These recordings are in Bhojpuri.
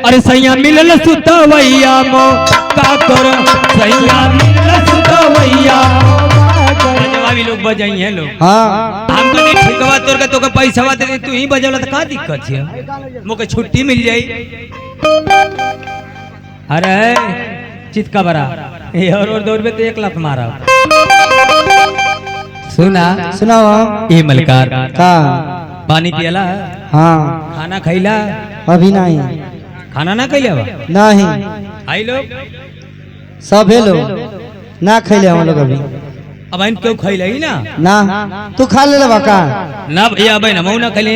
अरे सैया मिलल सुतवैया मो का कर सैया मिलल सुतवैया जवाबी लोग बजाई हैं लोग। हाँ हमको नहीं ठिकवा तोर के तोके पैसा दे तू ही बजौला तो का दिक्कत है मोके छुट्टी मिल जाई। अरे चितका बरा ये और दौड़ में तो 1 लाख मारा। सुना सुनाओ ये मलकार का पानी पियला हाँ खाना खैला अभी नहीं खाना ना खैला नहीं आई लोग सब है लोग ना खैले हम लोग अभी अब इन क्यों खैला ही ना ना तू खा ले का ना भैया भाई ना मऊ ना खैले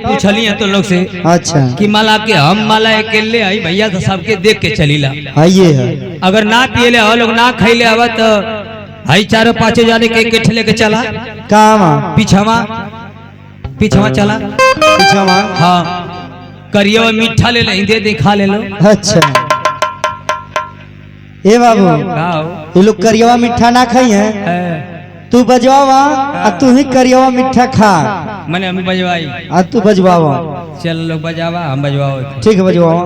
पूछली है तो लोग से अच्छा कि माला के हम माला अकेले आई भैया तो सबके देख के चलीला ये है अगर ना पियले हो लोग ना खैले अब तो हाई 4-5 जाने के केठ लेके चला काम पीछावा पीछावा चला पीछा हाँ करिया मीठा ले ले दे खा ले लो। अच्छा ए बाबू ये लोग करियवा मीठा ना खाई है तू बजवावा और तू ही करियवा मीठा खा मैंने हम बजवाई और तू बजवावा चल लोग बजावा हम बजवाओ ठीक है बजवावा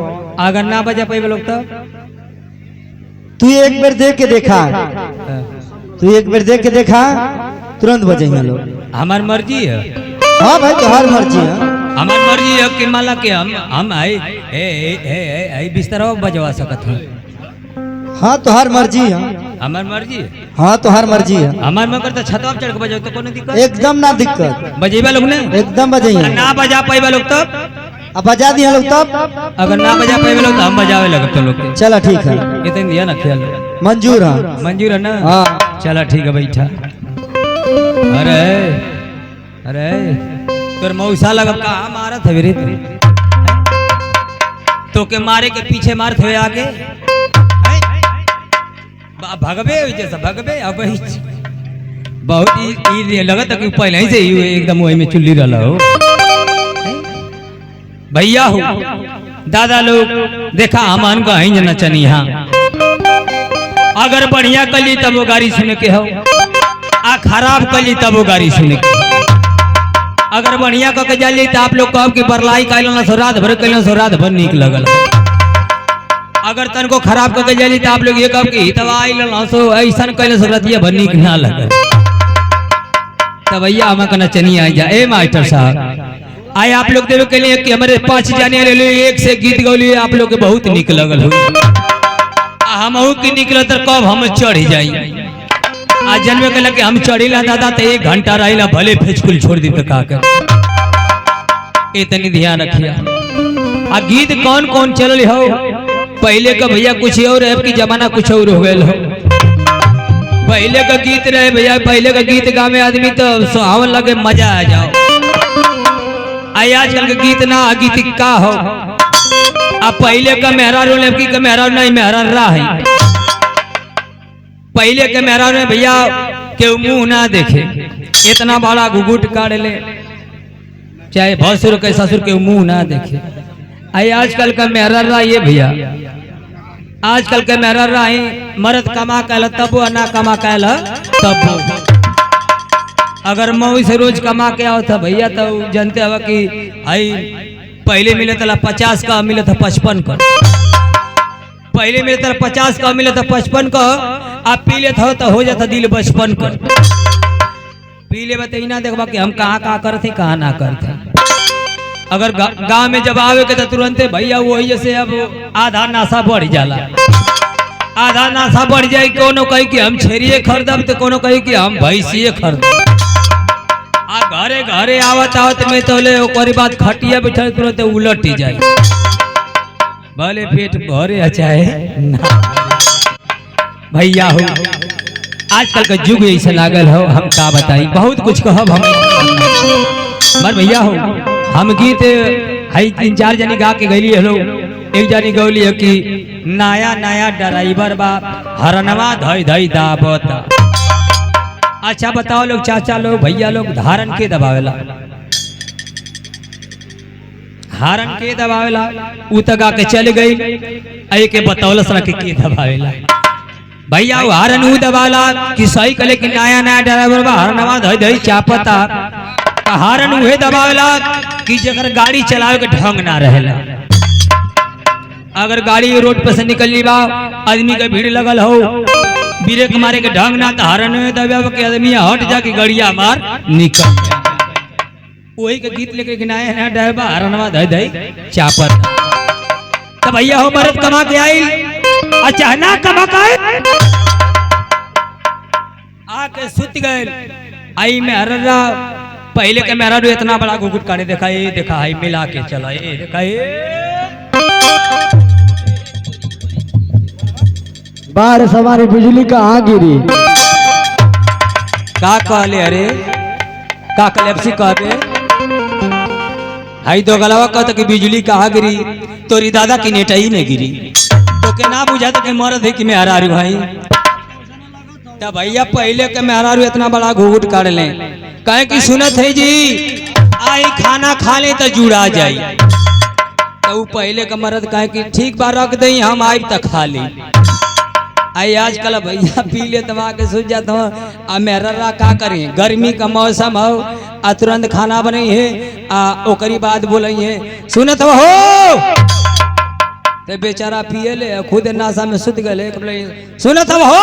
अगर ना बजा पाए लोग तो तू एक बार देख के देखा तू एक बार देख के देखा तुरंत बजेंगे लोग हमार मर्जी है। हाँ भाई तुम्हार मर्जी है हमार मर्जी है कि माला के हम आई बिस्तरा बजवा सकत हूँ। हाँ तुम्हार मर्जी है हमार मर्जी है। हाँ तुम्हार मर्जी है हमार में करता छतवा चढ़ के बजाओ तो कोनो दिक्कत एकदम ना दिक्कत बजेबा लोग ने एकदम बजाइए ना बजा पाए लोग तब अब बजा दिया लोग तब अगर ना बजा पाए लोग तो हम बजावे लगे तो लोग चला ठीक है इतने दिया ना ख्याल मंजूर है मंजूर है ना हाँ चला ठीक है बैठा। अरे अरे तोर मौसा लगा कहा मारा था रे तो के मारे के पीछे मारते हुए आगे भगबे जैसा भगबे अब बहुत ई लगा कि पहले ही से ही एकदम वही में चुल्ली रहा हो भैया हो दादा लोग देखा हमान को ही जना चनी हाँ अगर बढ़िया कली तब वो गाड़ी सुने के हो आ खराब कली तब वो गाड़ी सुने के अगर बढ़िया कह के जाली तो आप लोग कहो कि बरलाई कैलन सो रात भर कैलन सो रात भर नीक लगल अगर तन को खराब कह के जाली तो आप लोग ये कहो कि हितवा आइलन सो ऐसन कैलन सो रतिया भर नीक ना लगल तब भैया हम कहना चनी आ जा ए मास्टर साहब आए आप लोग देवे के लिए कि हमारे 5 जाने ले एक से गीत गौली आप लोग के बहुत निक लगल हो हम की निकल तर कब हम चढ़ जाई आज जन्मे के लगे हम चढ़ीला दादा तो 1 घंटा रहिला भले फेचकुल छोड़ दी तो का कर इतनी ध्यान रखिया। आ गीत कौन कौन चल हो पहले का भैया कुछ और है कि जमाना कुछ और हो गया हो पहले का गीत रहे भैया पहले का गीत गावे आदमी तो सुहावन लगे मजा आ जाओ आई आजकल के गीत ना गीत का हो अब पहले का मेहरारू लड़की का मेहरारू नहीं मेहरान रहा है पहले के मेहरारू में भैया के मुंह ना देखे इतना बड़ा घुघुट काट ले चाहे भसुर के ससुर के मुंह ना देखे आई आजकल का मेहरान रहा ये भैया आजकल के मेहरान रहा है मर्द कमा कैल तब ना कमा कैल तब अगर मऊ से रोज कमा के आओ था भैया तो जानते हो कि आई पहले मिले था 50 का मिले था 55 का पहले मिले था 50 का मिले था 55 का आप पी लेते हो तो हो जाता दिल 55 का पी ले बताइए ना देखबा कि हम कहाँ करते कहाँ ना करते अगर गांव में जब आवे के तो तुरंत भैया वही जैसे अब आधा नाशा बढ़ जाला आधा नाशा बढ़ जाए कोनो कही कि हम छेरिए खरीदब तो कोनो कही कि हम भैंसिए खरीदब आ घरे घरे आवत आवत में तो ले ओकरी बात खटिया बैठल तुरंत उलट ही जाए भले पेट भरे चाहे ना भैया हो आजकल का युग ऐसा लागल हो हम का बताई बहुत कुछ कहब हम मर भैया हो हम गीत हई 3-4 जनी गा के गईली हेलो एक जनी गौली है कि नया नया ड्राइवर बा हरनवा धई धई दाबत। अच्छा बताओ लोग चाचा लोग भैया लोग धारन के दबावेला हारन के दबावेला उ त गा के चल गई आई के बतौलस रख के दबावेला भैया वो हारन उ दबाला कि सही कले कि नया नया ड्राइवर बा हरनवा धई धई चापता हारन उहे दबावेला कि जकर गाड़ी चलावे के ढंग ना रहेला अगर गाड़ी रोड पे से निकलनी बा आदमी के भीड़ लगल हो ब्रेक मारे के ढंग ना हरन में दबाव के आदमी हट जा के गड़िया मार निकल वही के गीत लेके गिनाए ना ड्राइवर हरनवा धई धई चापर तो भैया हो मरद कमा के आई अच्छा ना कमा के आके सुत गए आई में हररा पहले के मेरा रो इतना बड़ा घुघुट काटे देखा ये देखा है मिला के चला ये देखा ये बाहर सवारी बिजली कहाँ गिरी का कहले अरे का कलेप्सी कहते हाई तो गलावा कहता कि बिजली कहाँ गिरी तोरी दादा की नेटा ही नहीं गिरी तो के ना बुझा तो कि मरद है कि मैं हरा रही भाई तब भैया पहले के मेहरारू इतना बड़ा घूघूट काट ले कहे कि सुनत है जी आई खाना खा ले तो जुड़ा जाई तो पहले का मर्द कहे कि ठीक बा रख दई हम आई तक खा ली आई आजकल भैया पी ले दवा के सूझ जाता हूँ आ मेहरा का करें गर्मी का मौसम हो आ तुरंत खाना बने है आ ओकरी बाद बोले है सुनत हो ते बेचारा पिए ले खुद नाशा में सुत गए सुनत हो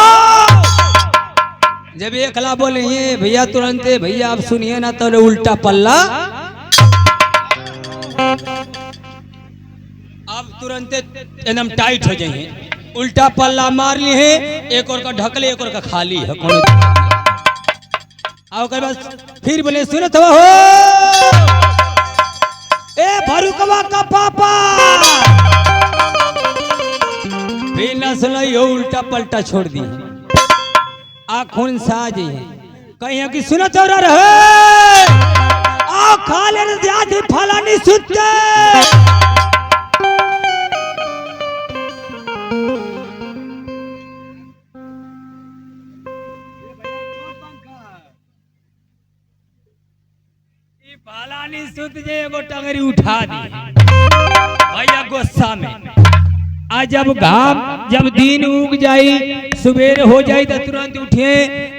जब एक ला बोले ये भैया तुरंत भैया आप सुनिए ना तो उल्टा पल्ला अब तुरंत एकदम टाइट हो जाइए उल्टा पल्ला मार लिए है एक और का ढकले एक और का खाली है कौन आओ कर बस फिर बोले सुनत हो ए फरूकवा का पापा फिर न सुनाई उल्टा पलटा छोड़ दी आखुन साज कहीं कि सुना चौरा रहे आ खा ले ज्यादा फलानी सुते फलानी सुत जे एगो टंगरी उठा दी भैया गुस्सा में आज जब घाम जब दिन उग जाई सुबेर हो जाई तो तुरंत उठिए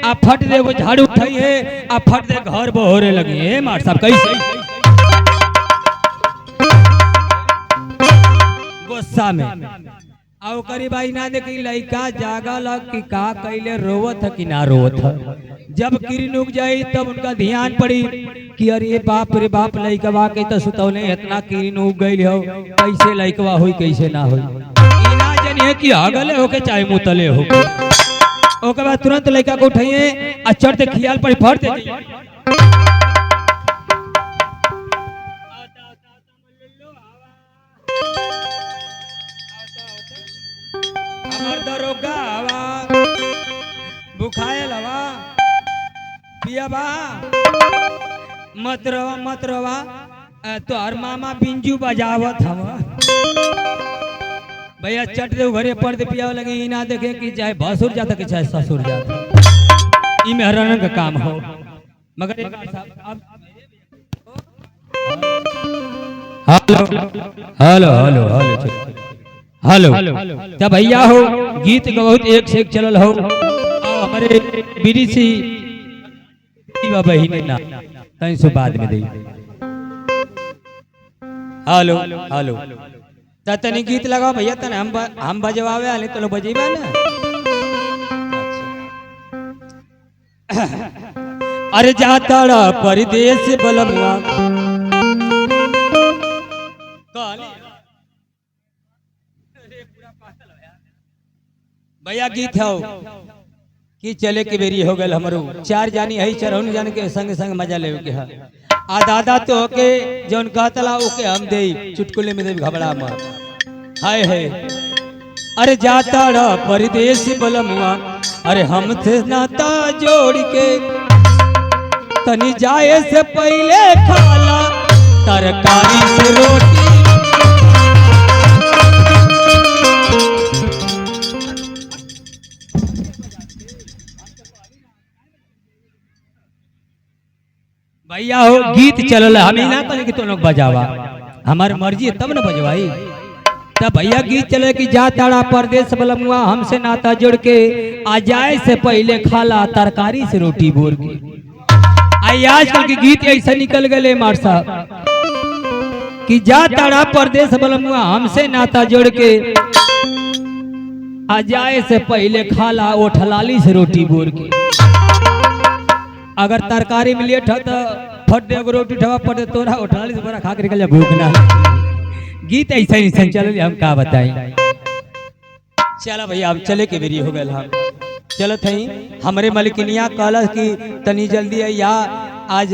आ फट दे वो झाड़ू उठाइए आ फट दे घर बहोरे लगे मार साहब कैसे गुस्सा में आओ करी भाई ना देखी लड़का जागा लग कि का कैले रोवत है कि ना रोवत है जब किरण उग जाई तब उनका ध्यान पड़ी कि अरे बाप रे बाप लड़कवा के तो सुतौले इतना किरण उग गई हो कैसे लड़कवा हुई कैसे ना हुई है कि आगले होके चाहे मुतले हो ओके बाद तुरंत लड़का को उठाइए आ चढ़ते खियाल पर फट दे हमर दरोगा आवा बुखाए लवा पियाबा मत रवा तो हर मामा बिंजू बजावत हवा भैया चट दे घरे पड़ दे पिया लगे ना देखे कि चाहे भसुर जाता कि चाहे ससुर जाता ई में हरण का काम हो मगर हेलो हेलो हेलो हेलो तब भैया हो गीत बहुत एक से एक चलल हो हमारे बीडीसी बहिनी ना कहीं से बाद में दी हेलो हेलो तनी गीत लगाओ भैया तन हम बजवावे आले तो बजेबा ना अरे जाता परदेश बलमुआ भैया गीत है कि चले के बेरी हो गल हमरो चार जानी है चरहुन जान के संग संग मजा ले के है आ दादा तो के जौन कहतला ओके हम दे चुटकुले में दे घबरा मत हाय है अरे जाता परदेश बलमुआ अरे हम थे नाता जोड़ के तनी जाए से पहले खाला तरकारी से रोटी भैया हो गीत चलल हम ना कहे कि तुम लोग बजावा हमारी मर्जी है तब न बजवाई तब भैया गीत चले कि जा ताड़ा परदेश बलमुआ हमसे नाता जोड़ के आ जाए से पहले खाला तरकारी से रोटी बोर की आई आजकल के गीत ऐसा निकल गए मार साहब कि जा तारा परदेश बलमुआ हमसे नाता जोड़ के आ जाए से पहले खाला ओठलाली से रोटी बोर के। अगर तरकारी में लेट हो तो फट एगो रोटी ठवा पड़े तोरा ओठलाली से बड़ा खा के निकल जा, भूख ना। गीत ऐसा ही चल हम का बताई। चला भैया अब चले के बेरी हो गए हम चलत हई। हमरे मलकिनिया कहल कि तनी जल्दी या आज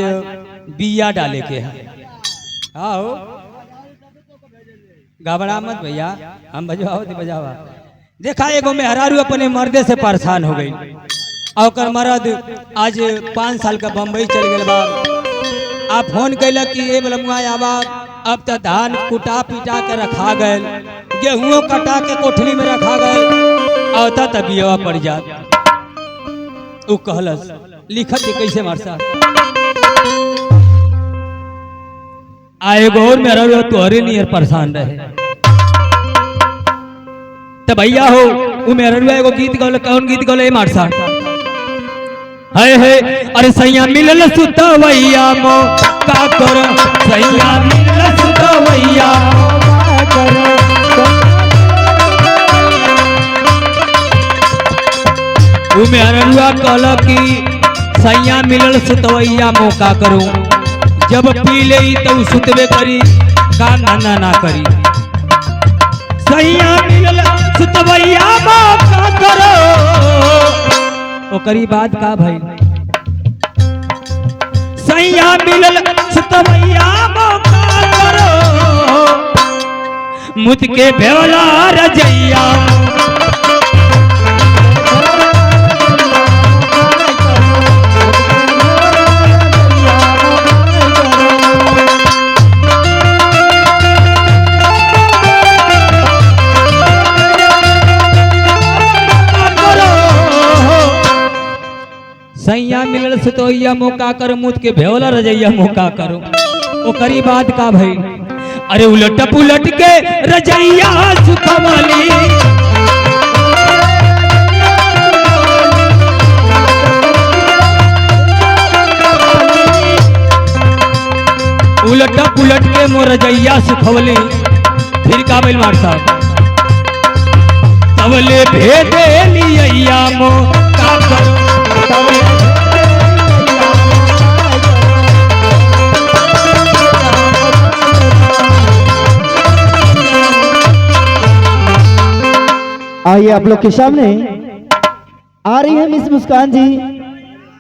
बिया डाले के है। आओ घबरा मत भैया, हम बजवाओ तो बजावा। देखा एगो मेहरारू अपने मर्दे से परेशान हो गई और मर्द आज 5 साल का बम्बई चल गए बा। आप फोन कैल कि ए बलमुआ आबा अब तो धान कुटा पिटा के रखा गए, गेहूं कटा के कोठली में रखा गए और तबिया पड़ जात। उ कहलस लिखत कैसे मारसा आए गौर में रहो तोहरे नियर परेशान रहे। तो भैया हो वो मेरा एगो गीत गौल, कौन गीत गौल मारसा है अरे सैया मिलल सुतवैया मो का कर, सैया मिलल सुतवैया वो मेहरुआ कहल कि सैया मिलल सुतवैया मौका करूं, जब पी ले तो सुतबे करी काम धंधा ना करी। सैया मिलल सुतवैया मौका करो ओकरी बात का भाई। सैया मिलल सुतवैया मौका करो मुझ के भेवला रजैया। सैया मिलल सुतोइया मौका करो मुझ के भेवला रजैया मौका करो ओकरी बात का भाई। अरे उलट पुलट के रजैया सुखवाली, उलट पुलट के मोर रजैया सुखवली। फिर का भइल मार साहब तवले भेदे लिया मौका करो। आइए आप लोग के सामने आ रही है मिस मुस्कान जी।